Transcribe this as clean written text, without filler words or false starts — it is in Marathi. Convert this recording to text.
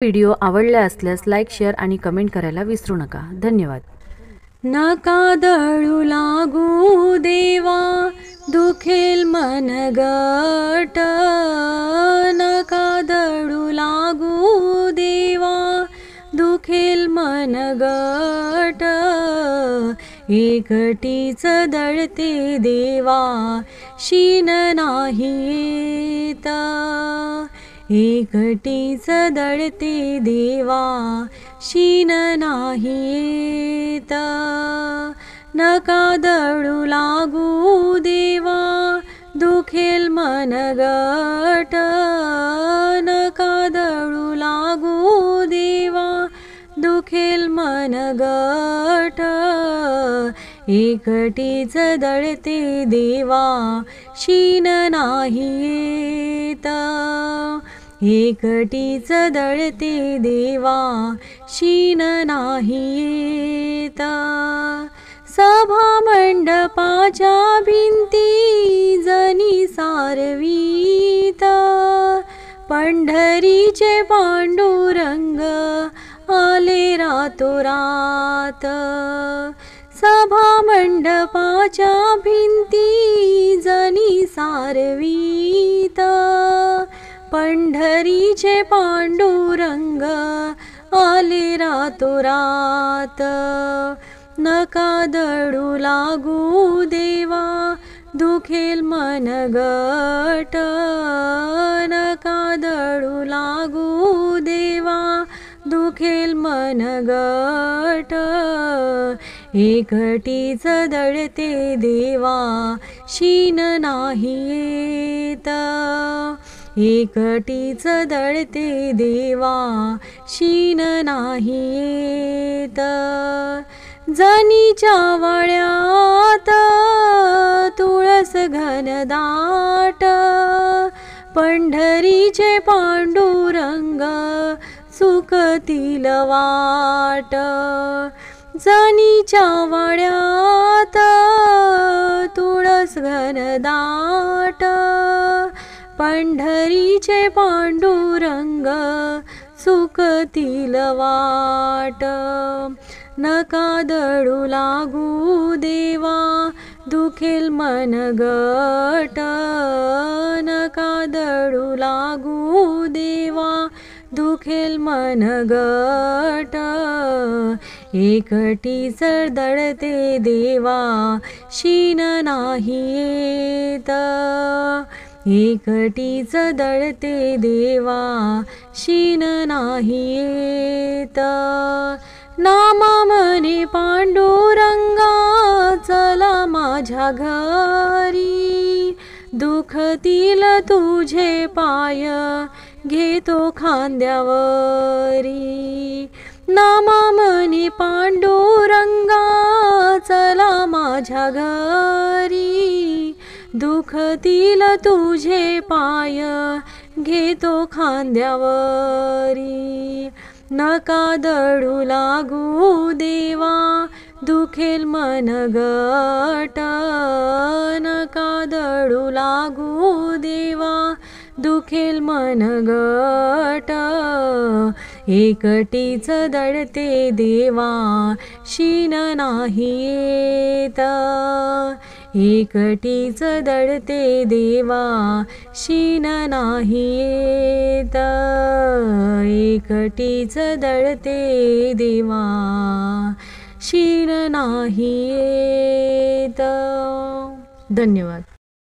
व्हिडिओ आवडला असल्यास लाईक, शेअर आणि कमेंट करायला विसरू नका. धन्यवाद. नका दळू लागू देवा, दुखेल मन गट. नका दळू लागू देवा, दुखेल मन गट. एकटीच दळते देवा, शीन नाही येत. एकटीच दळते देवा, शीन नाही येत. नका दळू लागू देवा, दुखेल मन गट. नका दळू लागू देवा, दुखेल मन गट. एकटीच दळते देवा, शीन नाही येत. एकटीच दळते देवा, शीन नाही येत. सभा मंडपाच्या भिंती जनी सारवीत, पंढरीचे पांडुरंग आले रातोरात. सभा मंडपाच्या भिंती जनी सारवीत, पंढरीचे पांडुरंग आले रातोरात. नका दळू लागू देवा, दुखेल मन गट. नका दळू लागू देवा, दुखेल मन गट. एकटीच दळते देवा, शीन नाही येत. एकटीच दळते देवा, शीन नाही येत. जनीच्या वळ्यात तुळस घनदाट, पंढरीचे पांडुरंग सुकतील वाट. जनीच्या वळ्यात तुळस घनदाट, पंढरीचे पांडुरंग सुकतील वाट. नका दळू लागू देवा, दुखेल मन गट. नका दळू लागू देवा, दुखेल मन गट. एकटीच दळते देवा, शीन नाही येत. एकटीच दळते देवा, शीन नाही येत. नामा मने पांडुरंगा, चला माझ्या घरी. दुखतील तुझे पाय, घेतो खांद्यावरी. नामा मने पांडुरंगा, चला माझ्या घरी. दुखतील तुझे पाय, घेतो खांद्यावरी. नका दळू लागू देवा, दुखेल मन गट. नका दळू लागू देवा, दुखेल मन गट. एकटीच दळते देवा, शीन नाही येत. एकटीच दळते देवा, शीन नाही येत. एकटीच दळते देवा, शीन नाही येत. धन्यवाद.